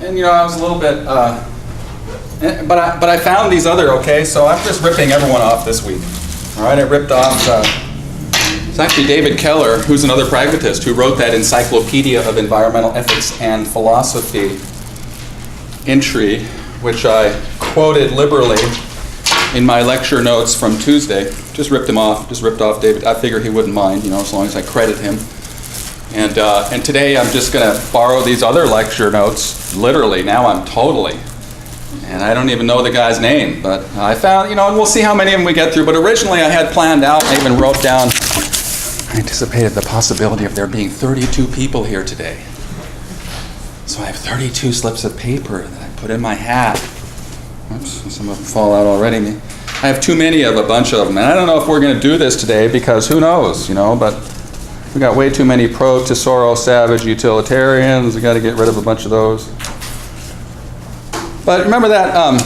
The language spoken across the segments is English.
And you know, I was a little bit, but I found these other, okay, so I'm just ripping everyone off this week. All right, I ripped off, it's actually David Keller, who's another pragmatist, who wrote that Encyclopedia of Environmental Ethics and Philosophy entry, which I quoted liberally in my lecture notes from Tuesday. Just ripped him off, just ripped off David. I figure he wouldn't mind, you know, as long as I credit him. And today I'm just going to borrow these other lecture notes, literally. Now I'm totally. And I don't even know the guy's name, but I found, you know, and we'll see how many of them we get through. But originally I had planned out, I even wrote down, I anticipated the possibility of there being 32 people here today. So I have 32 slips of paper that I put in my hat. Oops, some of them fall out already. I have too many of a bunch of them. And I don't know if we're going to do this today because who knows, you know, but we got way too many pro-Tesoro savage utilitarians. We got to get rid of a bunch of those. But remember that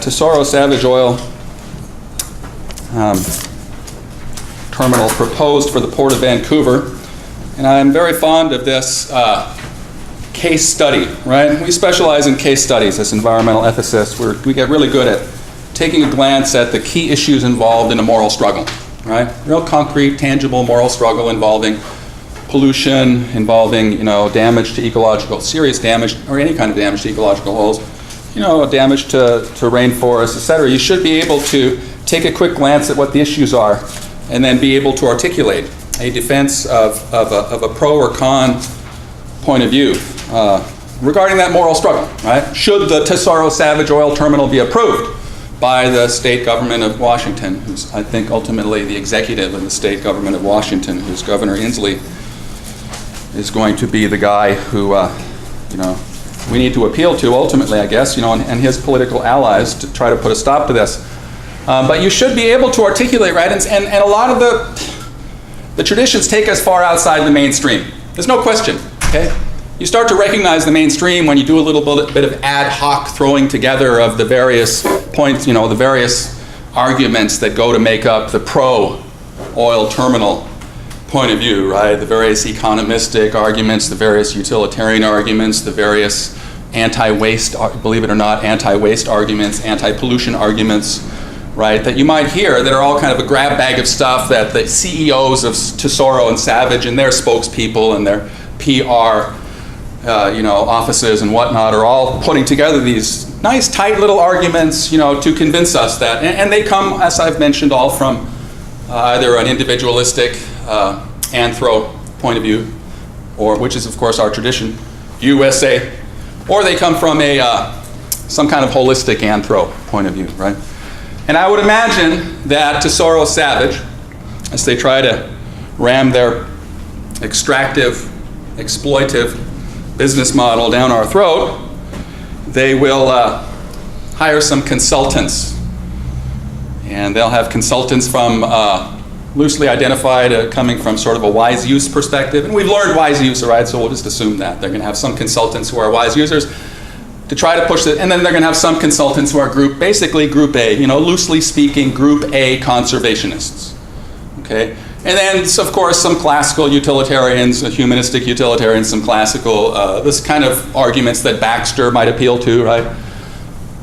Tesoro Savage Oil terminal proposed for the Port of Vancouver. And I'm very fond of this case study, right? We specialize in case studies as environmental ethicists. We get really good at taking a glance at the key issues involved in a moral struggle, right? Real concrete, tangible moral struggle involving pollution, involving, you know, damage to ecological, serious damage, or any kind of damage to ecological wholes, you know, damage to rainforests, etc. You should be able to take a quick glance at what the issues are and then be able to articulate a defense of a pro or con point of view regarding that moral struggle, right? Should the Tesoro Savage Oil Terminal be approved by the state government of Washington, who's, I think, ultimately the executive of the state government of Washington, whose Governor Inslee is going to be the guy who, you know, we need to appeal to ultimately, I guess, you know, and his political allies to try to put a stop to this. But you should be able to articulate, right? And a lot of the traditions take us far outside the mainstream. There's no question, okay? You start to recognize the mainstream when you do a little bit of ad hoc throwing together of the various points, you know, the various arguments that go to make up the pro-oil terminal point of view, right? The various economistic arguments, the various utilitarian arguments, the various anti-waste, believe it or not, anti-waste arguments, anti-pollution arguments, right, that you might hear that are all kind of a grab bag of stuff that the CEOs of Tesoro and Savage and their spokespeople and their PR you know, offices and whatnot are all putting together these nice, tight little arguments, you know, to convince us that, and they come, as I've mentioned, all from either an individualistic anthro point of view, or which is, of course, our tradition, USA, or they come from a some kind of holistic anthro point of view, right? And I would imagine that Tesoro Savage, as they try to ram their extractive, exploitive business model down our throat, they will hire some consultants. And they'll have consultants from loosely identified coming from sort of a wise use perspective. And we've learned wise use, all right, so we'll just assume that. They're going to have some consultants who are wise users to try to push it. And then they're going to have some consultants who are basically group A, you know, loosely speaking, group A conservationists. Okay? And then, of course, some classical utilitarians, humanistic utilitarians, some classical, this kind of arguments that Baxter might appeal to, right?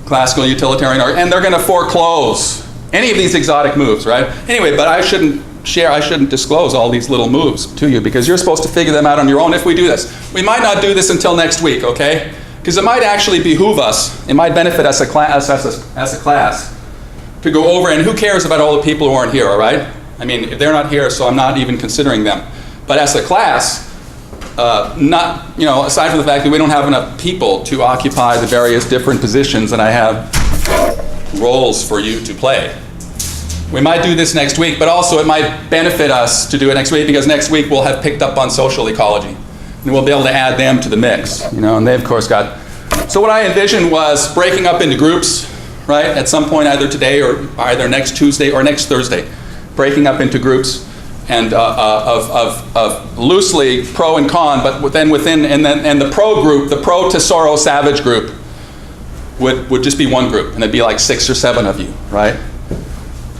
Classical utilitarian, and they're going to foreclose any of these exotic moves, right? Anyway, but I shouldn't disclose all these little moves to you because you're supposed to figure them out on your own if we do this. We might not do this until next week, okay? Because it might actually behoove us, it might benefit us as a class to go over, and who cares about all the people who aren't here, all right? I mean, if they're not here, so I'm not even considering them. But as a class, not, you know, aside from the fact that we don't have enough people to occupy the various different positions and I have roles for you to play. We might do this next week, but also it might benefit us to do it next week because next week we'll have picked up on social ecology. And we'll be able to add them to the mix, you know, and they of course got... So what I envisioned was breaking up into groups, right, at some point either today or either next Tuesday or next Thursday. Breaking up into groups and of loosely pro and con, but then within, and the pro group, the pro Tesoro Savage group would just be one group, and it'd be like 6 or 7 of you, right?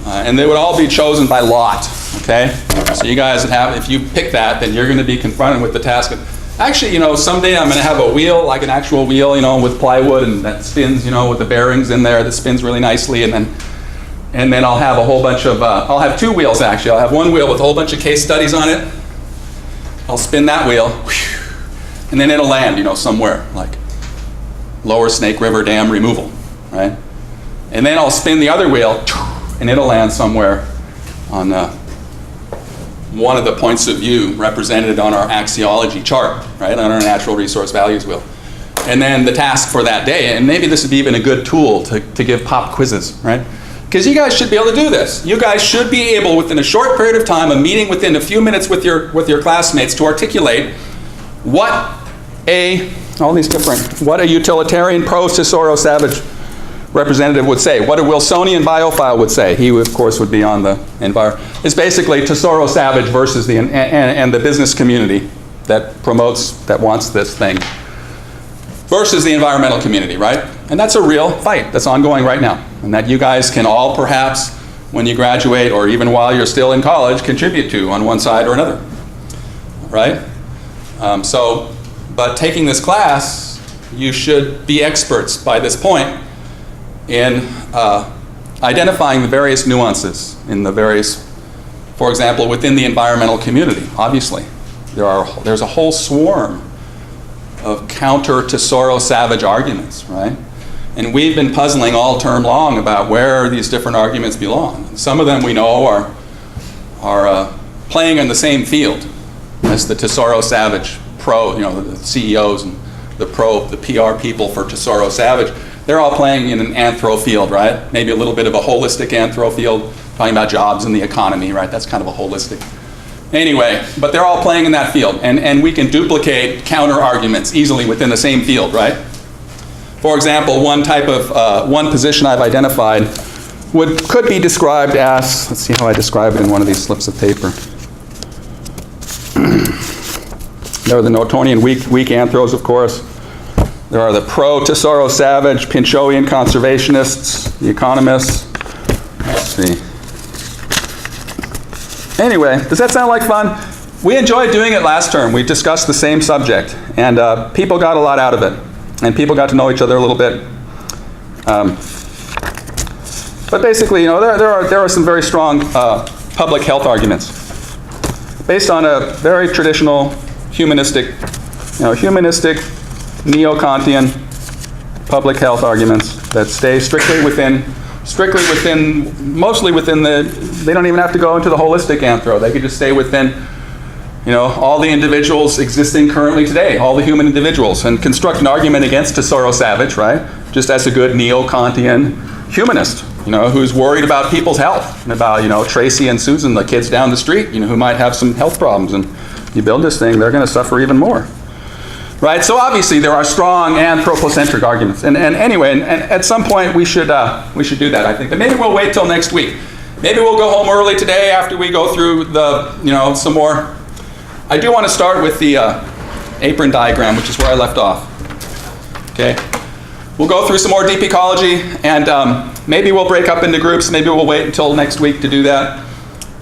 And they would all be chosen by lot, Okay? So you guys have, if you pick that, then you're going to be confronted with the task of, actually, you know, someday I'm going to have a wheel, like an actual wheel, you know, with plywood and that spins, you know, with the bearings in there that spins really nicely, and then I'll have a whole bunch of, I'll have two wheels actually. I'll have one wheel with a whole bunch of case studies on it. I'll spin that wheel, and then it'll land, you know, somewhere, like Lower Snake River Dam removal, right? And then I'll spin the other wheel, and it'll land somewhere on one of the points of view represented on our axiology chart, right, on our natural resource values wheel. And then the task for that day, and maybe this would be even a good tool to give pop quizzes, right? Because you guys should be able to do this. You guys should be able, within a short period of time, a meeting within a few minutes with your classmates, to articulate what a utilitarian pro-Tesoro Savage representative would say, what a Wilsonian biophile would say. He, of course, would be on the environment. It's basically Tesoro Savage versus the and the business community that wants this thing versus the environmental community, right? And that's a real fight that's ongoing right now, and that you guys can all perhaps, when you graduate or even while you're still in college, contribute to on one side or another, right? But taking this class, you should be experts by this point in identifying the various nuances in the various, for example, within the environmental community. Obviously, there's a whole swarm of counter-Tesoro Savage arguments, right? And we've been puzzling all term long about where these different arguments belong. Some of them we know are playing in the same field as the Tesoro Savage pro, you know, the CEOs and the PR people for Tesoro Savage. They're all playing in an anthro field, right? Maybe a little bit of a holistic anthro field, talking about jobs and the economy, right? That's kind of a holistic. Anyway, but they're all playing in that field, and we can duplicate counter arguments easily within the same field, right? For example, one position I've identified could be described as, let's see how I describe it in one of these slips of paper. There are the Newtonian weak anthros, of course. There are the pro-Tesoro Savage, Pinchoian conservationists, the economists. Let's see. Anyway, does that sound like fun? We enjoyed doing it last term. We discussed the same subject, and people got a lot out of it, and people got to know each other a little bit. But basically, you know, there are some very strong public health arguments based on a very traditional humanistic neo-Kantian public health arguments that stay mostly within they don't even have to go into the holistic anthro. They could just stay within, you know, all the individuals existing currently today, all the human individuals, and construct an argument against Tesoro Savage, right? Just as a good neo-Kantian humanist, you know, who's worried about people's health and about, you know, Tracy and Susan, the kids down the street, you know, who might have some health problems, and you build this thing, they're going to suffer even more. Right? So obviously there are strong anthropocentric arguments. And anyway, and at some point we should do that, I think. But maybe we'll wait till next week. Maybe we'll go home early today after we go through some more. I do want to start with the apron diagram, which is where I left off. Okay? We'll go through some more deep ecology, and maybe we'll break up into groups. Maybe we'll wait until next week to do that.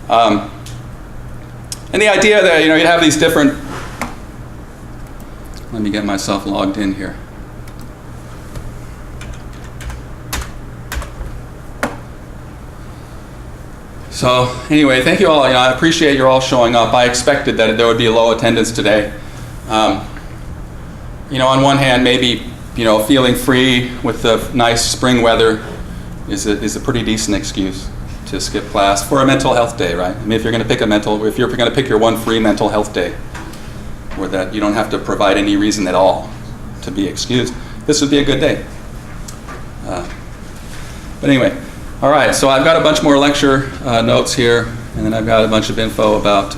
And the idea that, you know, you have these different. Let me get myself logged in here. So anyway, thank you all. You know, I appreciate you all showing up. I expected that there would be a low attendance today. You know, on one hand, maybe, you know, feeling free with the nice spring weather is a pretty decent excuse to skip class for a mental health day, right? I mean, if you're going to pick your one free mental health day, or that you don't have to provide any reason at all to be excused, this would be a good day. But anyway, all right, so I've got a bunch more lecture notes here, and then I've got a bunch of info about,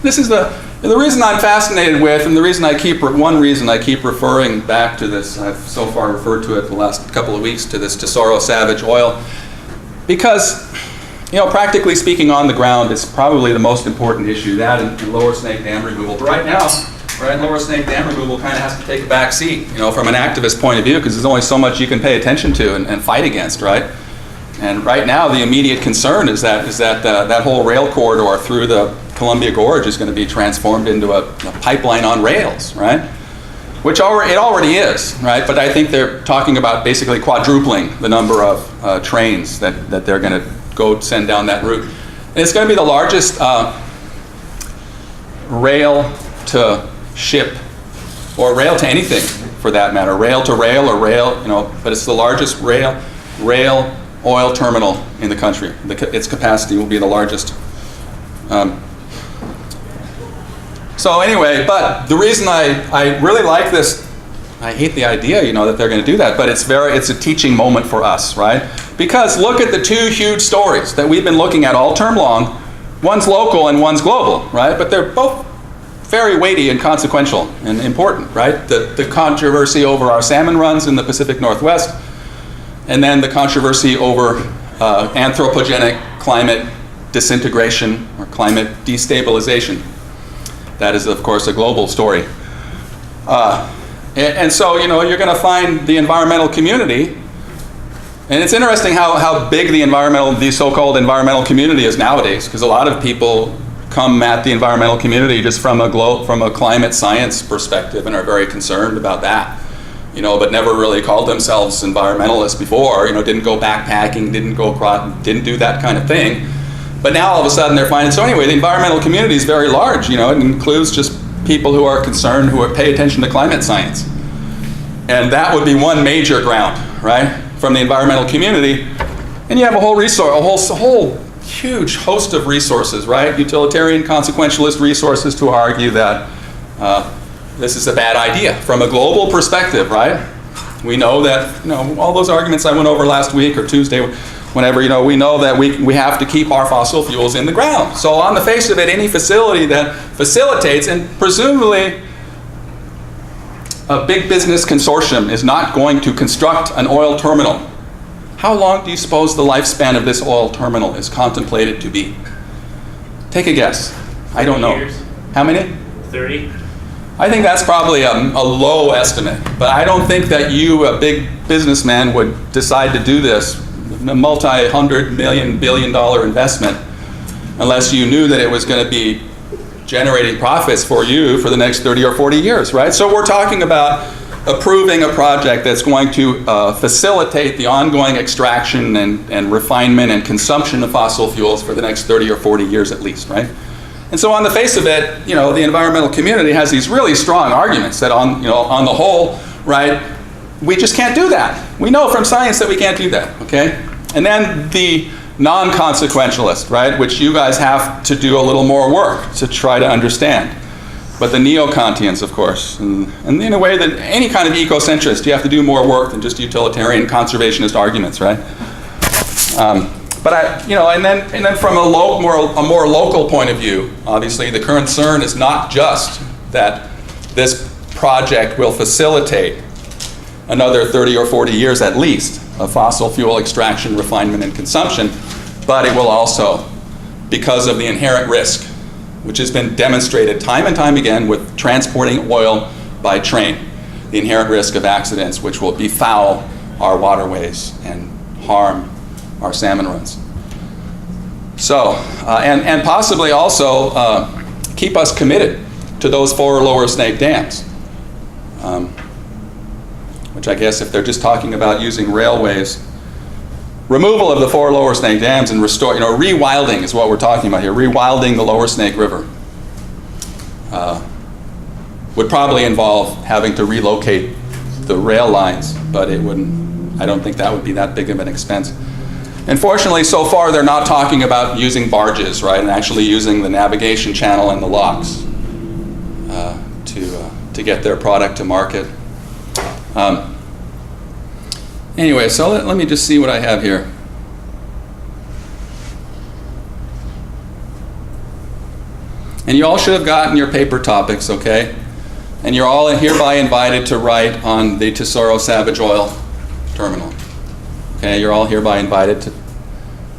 this is the reason I'm fascinated with, and one reason I keep referring back to this, I've so far referred to it the last couple of weeks, to this Tesoro Savage oil, because, you know, practically speaking, on the ground, it's probably the most important issue, that and Lower Snake Dam removal. But right now, Lower Snake Dam removal kind of has to take a back seat, you know, from an activist point of view, because there's only so much you can pay attention to and fight against, right? And right now, the immediate concern is that that whole rail corridor through the Columbia Gorge is going to be transformed into a pipeline on rails, right? Which it already is, right? But I think they're talking about basically quadrupling the number of trains that they're going to go send down that route. And it's going to be the largest rail to ship, or rail to anything for that matter, rail to rail or rail, but it's the largest rail oil terminal in the country. Its capacity will be the largest. So anyway, but the reason I really like this, I hate the idea, that they're going to do that, but it's a teaching moment for us, right? Because look at the two huge stories that we've been looking at all term long. One's local and one's global, right? But they're both very weighty and consequential and important, right? The controversy over our salmon runs in the Pacific Northwest, and then the controversy over anthropogenic climate disintegration or climate destabilization. That is, of course, a global story. And so, you're going to find the environmental community, and it's interesting how big the so-called environmental community is nowadays, because a lot of people come at the environmental community just from a climate science perspective and are very concerned about that, but never really called themselves environmentalists before, didn't go backpacking, didn't do that kind of thing. But now all of a sudden they're finding, so anyway, the environmental community is very large, it includes just people who are concerned, who pay attention to climate science. And that would be one major ground, right, from the environmental community. And you have a whole huge host of resources, right, utilitarian consequentialist resources to argue that this is a bad idea from a global perspective, right? We know that, all those arguments I went over last week or Tuesday, whenever, we know that we have to keep our fossil fuels in the ground. So on the face of it, any facility that facilitates, and presumably a big business consortium is not going to construct an oil terminal. How long do you suppose the lifespan of this oil terminal is contemplated to be? Take a guess. I don't know. Years. How many? 30. I think that's probably a low estimate, but I don't think that you, a big businessman, would decide to do this, a multi-hundred million, billion-dollar investment, unless you knew that it was going to be generating profits for you for the next 30 or 40 years, right? So we're talking about approving a project that's going to facilitate the ongoing extraction and refinement and consumption of fossil fuels for the next 30 or 40 years at least, right? And so on the face of it, the environmental community has these really strong arguments that on the whole, right, we just can't do that. We know from science that we can't do that, okay? And then the non-consequentialist, right, which you guys have to do a little more work to try to understand. But the neo-Kantians, of course, and in a way that any kind of ecocentrist, you have to do more work than just utilitarian conservationist arguments, right? And then from a more local point of view, obviously the concern is not just that this project will facilitate another 30 or 40 years at least of fossil fuel extraction, refinement, and consumption, but it will also, because of the inherent risk, which has been demonstrated time and time again with transporting oil by train, the inherent risk of accidents which will befoul our waterways and harm our salmon runs. So, and possibly also keep us committed to those 4 lower snake dams, which I guess if they're just talking about using railways, removal of the 4 lower snake dams and rewilding is what we're talking about here, rewilding the lower Snake River would probably involve having to relocate the rail lines, but I don't think that would be that big of an expense. Unfortunately, so far they're not talking about using barges, right, and actually using the navigation channel and the locks to get their product to market. Anyway, so let me just see what I have here. And you all should have gotten your paper topics, okay? And you're all hereby invited to write on the Tesoro Savage Oil Terminal. Okay, you're all hereby invited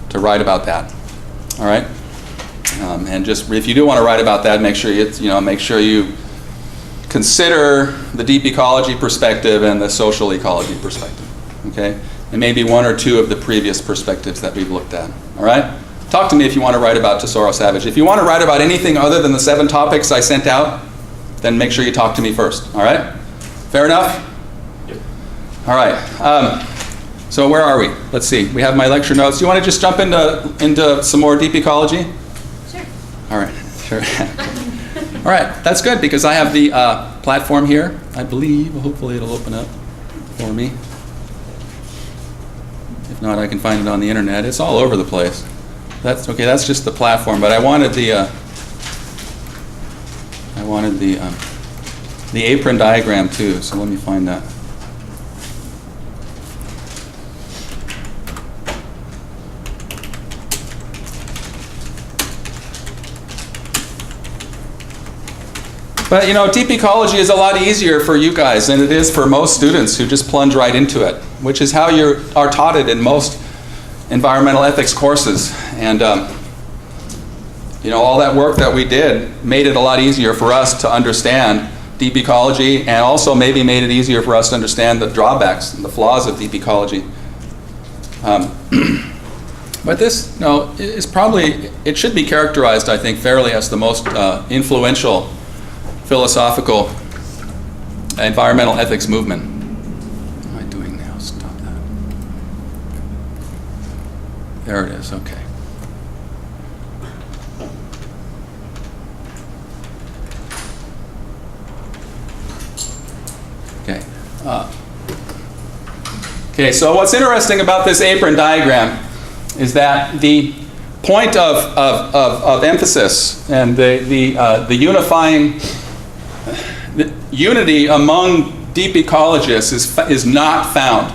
to write about that. All right? And just if you do want to write about that, make sure you consider the deep ecology perspective and the social ecology perspective. Okay? and maybe one or two of the previous perspectives that we've looked at. All right? Talk to me if you want to write about Tesoro Savage. If you want to write about anything other than the 7 topics I sent out, then make sure you talk to me first. All right? Fair enough? Yep. All right. So where are we? Let's see. We have my lecture notes. Do you want to just jump into some more deep ecology? Sure. All right. Sure. All right. That's good because I have the platform here. I believe. Hopefully it'll open up for me. If not, I can find it on the internet. It's all over the place. That's okay. That's just the platform. But I wanted the apron diagram too. So let me find that. But you know, deep ecology is a lot easier for you guys than it is for most students who just plunge right into it, which is how you are taught it in most environmental ethics courses. And you know, all that work that we did made it a lot easier for us to understand deep ecology, and also maybe made it easier for us to understand the drawbacks and the flaws of deep ecology. But this, you know, is probably, it should be characterized, I think, fairly as the most influential philosophical environmental ethics movement. What am I doing now? Stop that. There it is, okay. Okay. Okay, so what's interesting about this apron diagram is that the point of emphasis and the unifying the unity among deep ecologists is not found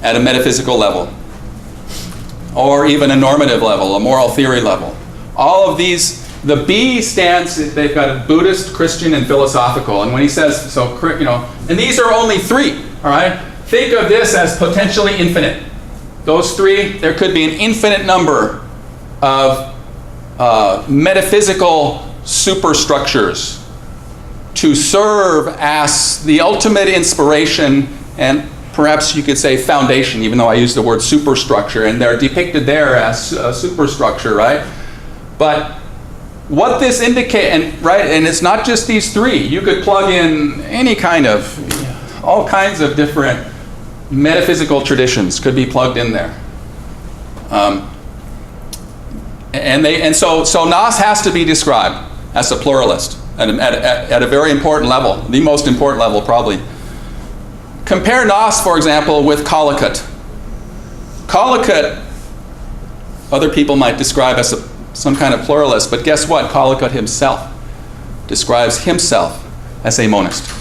at a metaphysical level or even a normative level, a moral theory level. All of these, the B stands, they've got a Buddhist, Christian, and philosophical. And when he says, so, you know, and these are only 3, all right? Think of this as potentially infinite. Those 3, there could be an infinite number of metaphysical superstructures to serve as the ultimate inspiration and perhaps you could say foundation, even though I use the word superstructure, and they're depicted there as a superstructure, right? But what this indicates, and it's not just these 3. You could plug in any kind of, all kinds of different metaphysical traditions could be plugged in there. So Nas has to be described as a pluralist at a very important level, the most important level probably. Compare Nas, for example, with Collicutt. Collicutt, other people might describe as some kind of pluralist, but guess what? Collicutt himself describes himself as a monist.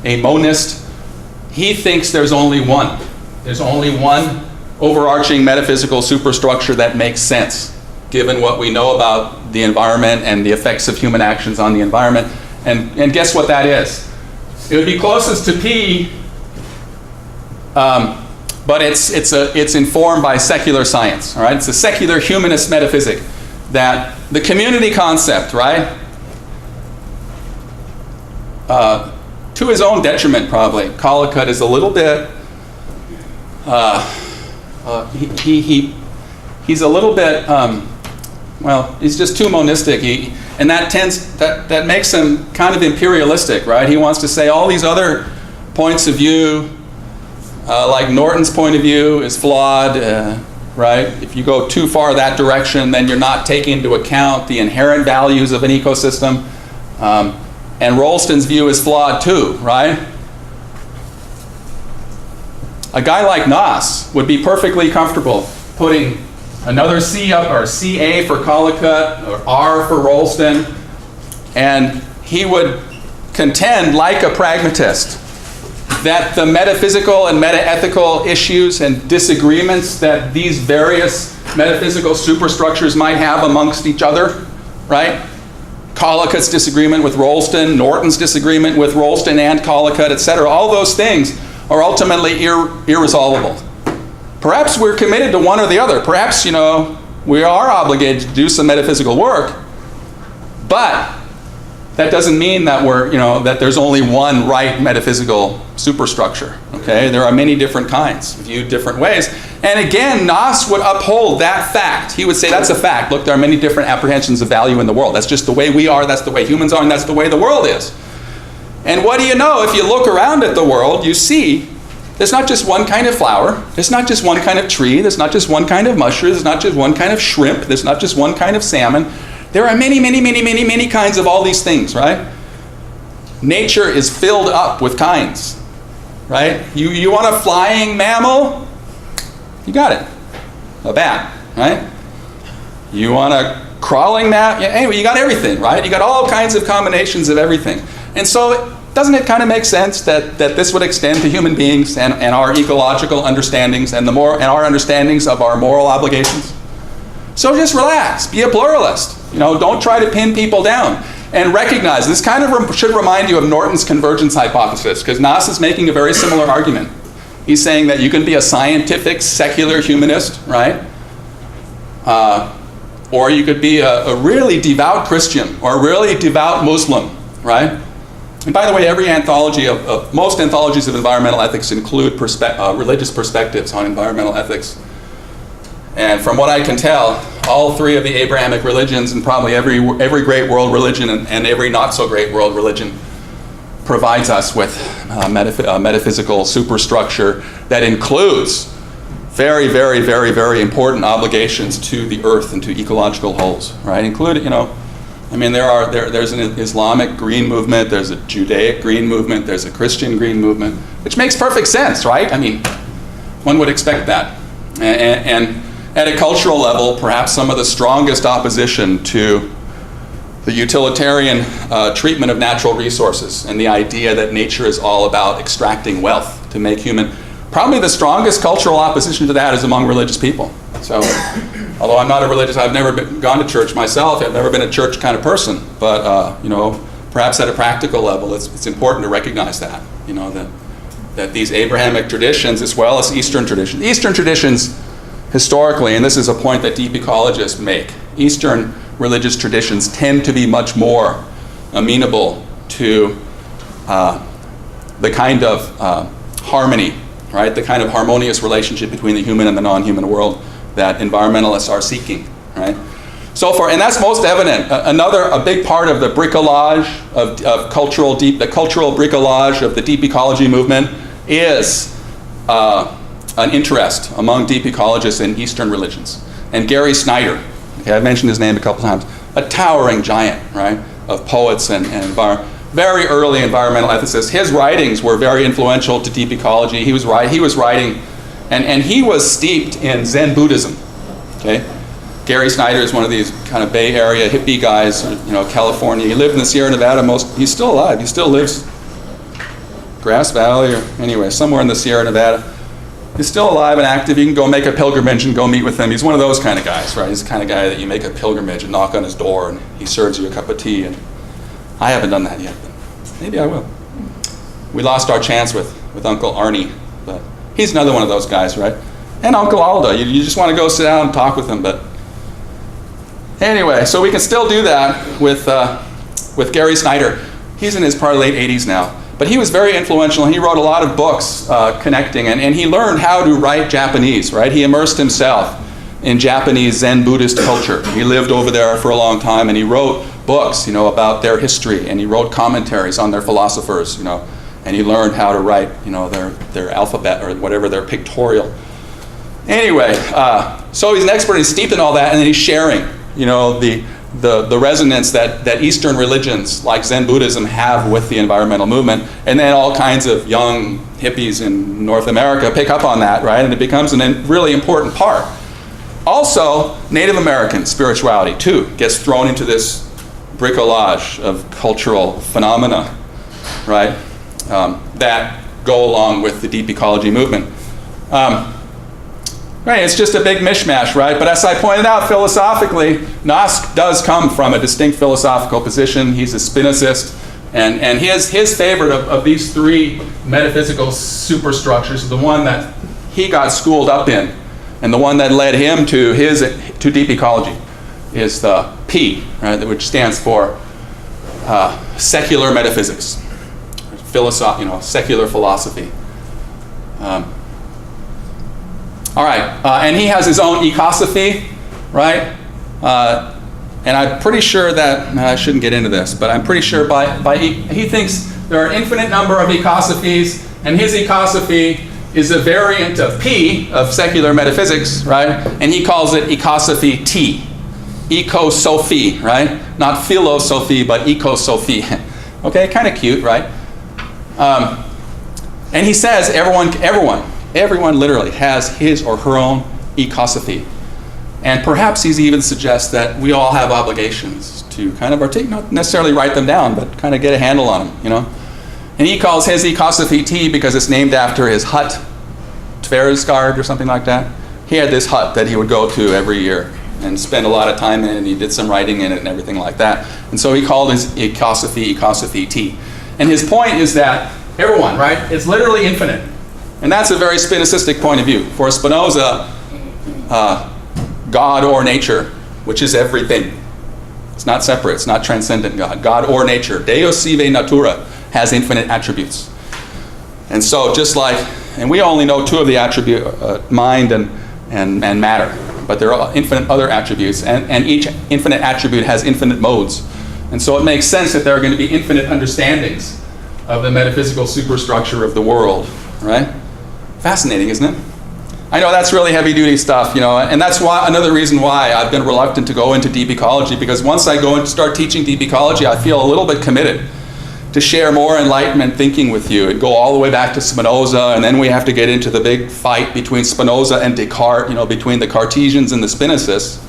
A monist, he thinks there's only one. There's only one overarching metaphysical superstructure that makes sense, given what we know about the environment and the effects of human actions on the environment. And guess what that is? It would be closest to P, but it's informed by secular science. All right, it's a secular humanist metaphysic that the community concept, right? To his own detriment, probably. Collicutt is a little bit. He's a little bit. Well, he's just too monistic. And that makes him kind of imperialistic, right? He wants to say all these other points of view, like Norton's point of view, is flawed, right? If you go too far that direction, then you're not taking into account the inherent values of an ecosystem. And Rolston's view is flawed too, right? A guy like Nas would be perfectly comfortable putting another C up, or CA for Collicutt, or R for Rolston, and he would contend, like a pragmatist, that the metaphysical and metaethical issues and disagreements that these various metaphysical superstructures might have amongst each other, right? Collicutt's disagreement with Rolston, Norton's disagreement with Rolston and Collicutt, etc. All those things are ultimately irresolvable. Perhaps we're committed to one or the other. Perhaps, you know, we are obligated to do some metaphysical work, but that doesn't mean that that there's only one right metaphysical superstructure. Okay, there are many different kinds, viewed different ways. And again, Nas would uphold that fact. He would say that's a fact. Look, there are many different apprehensions of value in the world. That's just the way we are. That's the way humans are, and that's the way the world is. And what do you know? If you look around at the world, you see there's not just one kind of flower. There's not just one kind of tree. There's not just one kind of mushroom. There's not just one kind of shrimp. There's not just one kind of salmon. There are many, many, many, many, many kinds of all these things, right? Nature is filled up with kinds, right? You want a flying mammal? You got it. A bat, right? You want a crawling mammal? Anyway, you got everything, right? You got all kinds of combinations of everything. And so doesn't it kind of make sense that this would extend to human beings and our ecological understandings and our understandings of our moral obligations? So just relax, be a pluralist. Don't try to pin people down. And recognize, this kind of should remind you of Norton's convergence hypothesis, because Nas is making a very similar argument. He's saying that you can be a scientific, secular humanist, right? Or you could be a really devout Christian or a really devout Muslim, right? And by the way, every anthology most anthologies of environmental ethics include religious perspectives on environmental ethics. And from what I can tell, all three of the Abrahamic religions and probably every great world religion and every not so great world religion provides us with a metaphysical superstructure that includes very, very, very, very important obligations to the earth and to ecological wholes, right? Including, there's an Islamic green movement, there's a Judaic green movement, there's a Christian green movement, which makes perfect sense, right? One would expect that. And at a cultural level, perhaps some of the strongest opposition to the utilitarian treatment of natural resources and the idea that nature is all about extracting wealth to make human. Probably the strongest cultural opposition to that is among religious people. So, although I'm not a religious, I've never gone to church myself. I've never been a church kind of person. But perhaps at a practical level, it's important to recognize that. That these Abrahamic traditions, as well as Eastern traditions, historically, and this is a point that deep ecologists make, Eastern religious traditions tend to be much more amenable to the kind of harmony, right? The kind of harmonious relationship between the human and the non-human world that environmentalists are seeking, right? So far, and that's most evident. A big part of the bricolage of the cultural bricolage of the deep ecology movement is an interest among deep ecologists in Eastern religions. And Gary Snyder, okay, I've mentioned his name a couple times, a towering giant, right, of poets and very early environmental ethicists. His writings were very influential to deep ecology. He was writing, and he was steeped in Zen Buddhism, okay? Gary Snyder is one of these kind of Bay Area hippie guys, California. He lived in the Sierra Nevada he's still alive. He still lives Grass Valley or anyway, somewhere in the Sierra Nevada. He's still alive and active. You can go make a pilgrimage and go meet with him. He's one of those kind of guys, right? He's the kind of guy that you make a pilgrimage and knock on his door and he serves you a cup of tea. And I haven't done that yet, but maybe I will. We lost our chance with Uncle Arnie, but he's another one of those guys, right? And Uncle Aldo. You just want to go sit down and talk with him, but anyway, so we can still do that with Gary Snyder. He's in his probably late 80s now. But he was very influential, and he wrote a lot of books connecting, and he learned how to write Japanese, right? He immersed himself in Japanese Zen Buddhist culture. He lived over there for a long time, and he wrote books, about their history, and he wrote commentaries on their philosophers, and he learned how to write, their alphabet or whatever, their pictorial. Anyway, so he's an expert, he's steeped in all that, and then he's sharing, the resonance that Eastern religions like Zen Buddhism have with the environmental movement, and then all kinds of young hippies in North America pick up on that, right? And it becomes a really important part. Also, Native American spirituality, too, gets thrown into this bricolage of cultural phenomena, right, that go along with the deep ecology movement. Right, it's just a big mishmash, right? But as I pointed out, philosophically, Nosk does come from a distinct philosophical position. He's a Spinozist, and his favorite of these three metaphysical superstructures is the one that he got schooled up in, and the one that led him to deep ecology is the P, right, which stands for secular metaphysics, secular philosophy. All right, and he has his own ecosophy, right? And I'm pretty sure that, I shouldn't get into this, but I'm pretty sure he thinks there are an infinite number of ecosophies, and his ecosophy is a variant of P, of secular metaphysics, right? And he calls it ecosophy T. Ecosophy, right? Not philosophy, but ecosophy. Okay, kind of cute, right? And he says everyone literally has his or her own ecosophy. And perhaps he even suggests that we all have obligations to kind of not necessarily write them down, but kind of get a handle on them, you know? And he calls his ecosophy T because it's named after his hut, Tversgard or something like that. He had this hut that he would go to every year and spend a lot of time in, and he did some writing in it and everything like that. And so he called his ecosophy T. And his point is that everyone, right, it's literally infinite. And that's a very Spinocistic point of view. For Spinoza, God or nature, which is everything. It's not separate, it's not transcendent God. God or nature, Deus sive natura, has infinite attributes. And so just like, and we only know two of the attributes, mind and matter, but there are infinite other attributes, and each infinite attribute has infinite modes. And so it makes sense that there are going to be infinite understandings of the metaphysical superstructure of the world, right? Fascinating, isn't it? I know that's really heavy-duty stuff, you know, and that's why another reason why I've been reluctant to go into deep ecology, because once I go and start teaching deep ecology, I feel a little bit committed to share more Enlightenment thinking with you and go all the way back to Spinoza, and then we have to get into the big fight between Spinoza and Descartes, you know, between the Cartesians and the Spinocists,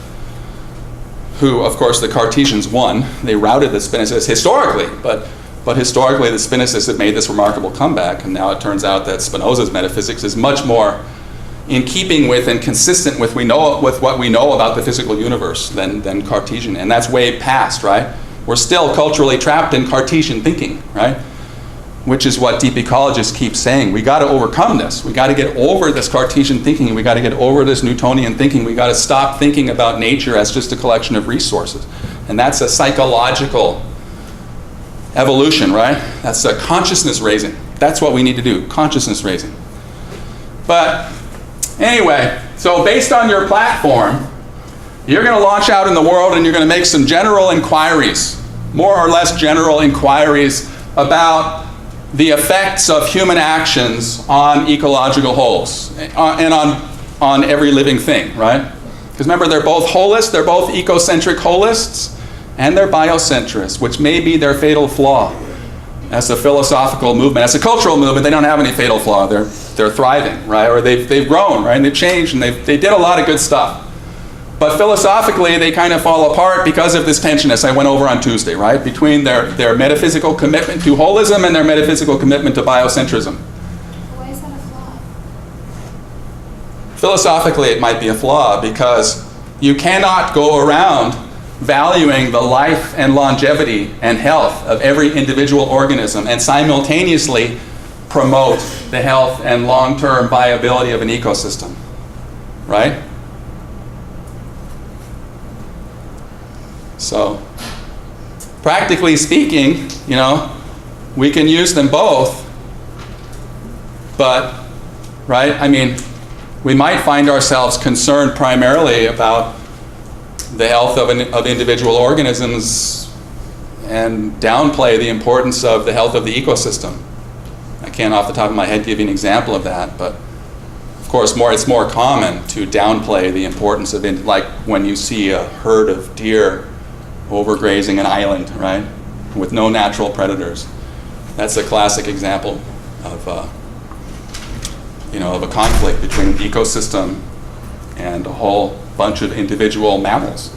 who, of course, the Cartesians won. They routed the Spinocists historically, but historically the Spinocists have made this remarkable comeback, and now it turns out that Spinoza's metaphysics is much more in keeping with and consistent with what we know about the physical universe than Cartesian, and that's way past, right? We're still culturally trapped in Cartesian thinking, right? Which is what deep ecologists keep saying. We got to overcome this. We got to get over this Cartesian thinking. We got to get over this Newtonian thinking. We got to stop thinking about nature as just a collection of resources. And that's a psychological evolution, right? That's a consciousness raising. That's what we need to do, consciousness raising. But anyway, so based on your platform, you're going to launch out in the world and you're going to make some general inquiries, more or less general inquiries about the effects of human actions on ecological wholes and on every living thing, right? Because remember, they're both holists, they're both ecocentric holists, and they're biocentrists, which may be their fatal flaw. As a philosophical movement, as a cultural movement, they don't have any fatal flaw. They're thriving, right? Or they've grown, right? And they've changed, and they did a lot of good stuff. But philosophically, they kind of fall apart because of this tension, as I went over on Tuesday, right? Between their metaphysical commitment to holism and their metaphysical commitment to biocentrism. Why is that a flaw? Philosophically, it might be a flaw because you cannot go around valuing the life and longevity and health of every individual organism and simultaneously promote the health and long-term viability of an ecosystem, right? So, practically speaking, you know, we can use them both, but, right, I mean, we might find ourselves concerned primarily about the health of individual organisms and downplay the importance of the health of the ecosystem. I can't off the top of my head give you an example of that, but of course it's more common to downplay the importance of, like when you see a herd of deer overgrazing an island, right, with no natural predators. That's a classic example of of a conflict between an ecosystem and a whole bunch of individual mammals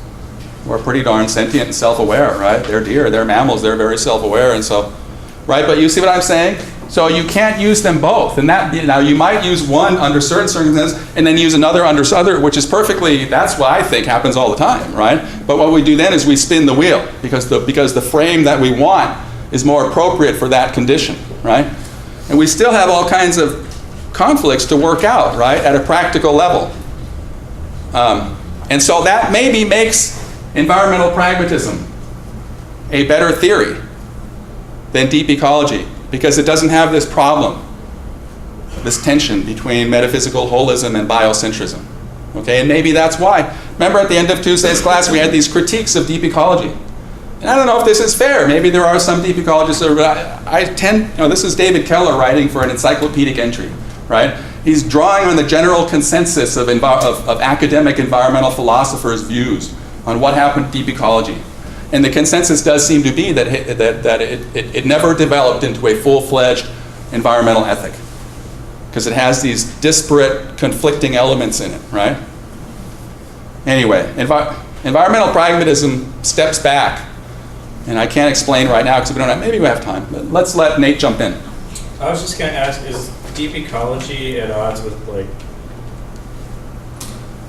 who are pretty darn sentient and self-aware, right? They're deer, they're mammals, they're very self-aware, and so, right? But you see what I'm saying? So you can't use them both, and that, now you might use one under certain circumstances and then use another under other, which is perfectly, that's what I think happens all the time, right? But what we do then is we spin the wheel because the frame that we want is more appropriate for that condition, right? And we still have all kinds of conflicts to work out, right, at a practical level. And so that maybe makes environmental pragmatism a better theory than deep ecology, because it doesn't have this problem, this tension between metaphysical holism and biocentrism. Okay, and maybe that's why. Remember at the end of Tuesday's class, we had these critiques of deep ecology. And I don't know if this is fair. Maybe there are some deep ecologists that are, this is David Keller writing for an encyclopedic entry, right? He's drawing on the general consensus of academic environmental philosophers' views on what happened to deep ecology. And the consensus does seem to be that it never developed into a full-fledged environmental ethic, because it has these disparate, conflicting elements in it, right? Anyway, environmental pragmatism steps back. And I can't explain right now because maybe we have time, but let's let Nate jump in. I was just going to ask, is deep ecology at odds with like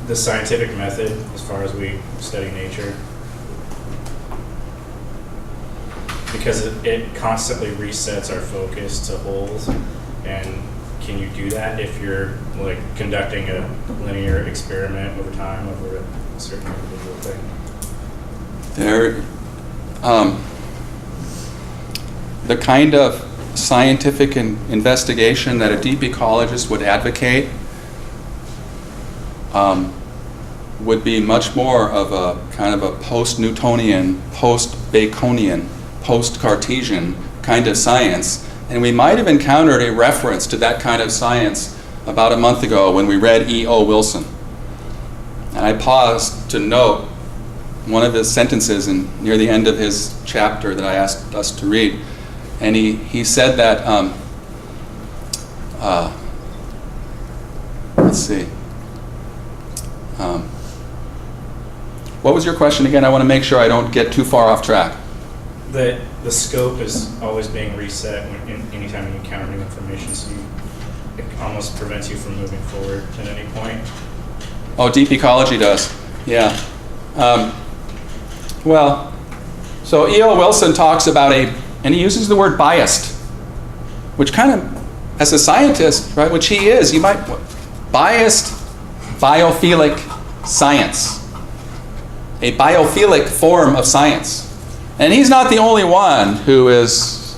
the scientific method as far as we study nature? Because it constantly resets our focus to wholes, and can you do that if you're like conducting a linear experiment over time over a certain individual thing? The kind of scientific investigation that a deep ecologist would advocate would be much more of a kind of a post-Newtonian, post-Baconian, post-Cartesian kind of science. And we might have encountered a reference to that kind of science about a month ago when we read E.O. Wilson. And I paused to note one of his sentences near the end of his chapter that I asked us to read. And he said that, let's see. What was your question again? I want to make sure I don't get too far off track. The scope is always being reset anytime you encounter new information, so it almost prevents you from moving forward at any point. Oh, deep ecology does, yeah. Well, so E.O. Wilson talks about and he uses the word biased, which kind of, as a scientist, right, which he is, you might, biased biophilic science, a biophilic form of science. And he's not the only one who is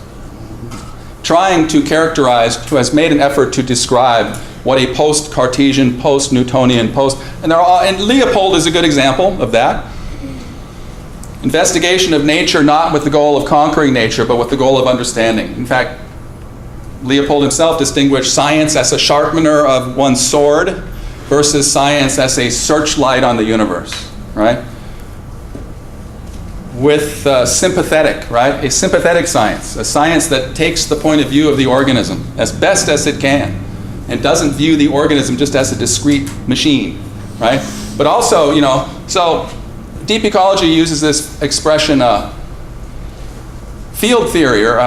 trying to characterize, who has made an effort to describe what a post-Cartesian, post-Newtonian, and Leopold is a good example of that. Investigation of nature not with the goal of conquering nature, but with the goal of understanding. In fact, Leopold himself distinguished science as a sharpener of one's sword versus science as a searchlight on the universe, right? With sympathetic, right? A sympathetic science, a science that takes the point of view of the organism as best as it can and doesn't view the organism just as a discrete machine, right? But also, so deep ecology uses this expression, field theory, or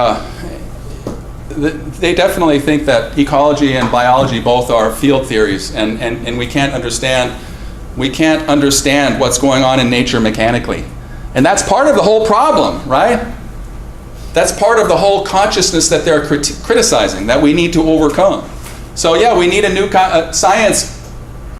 they definitely think that ecology and biology both are field theories, and we can't understand what's going on in nature mechanically. And that's part of the whole problem, right? That's part of the whole consciousness that they're criticizing, that we need to overcome. So yeah, we need a new science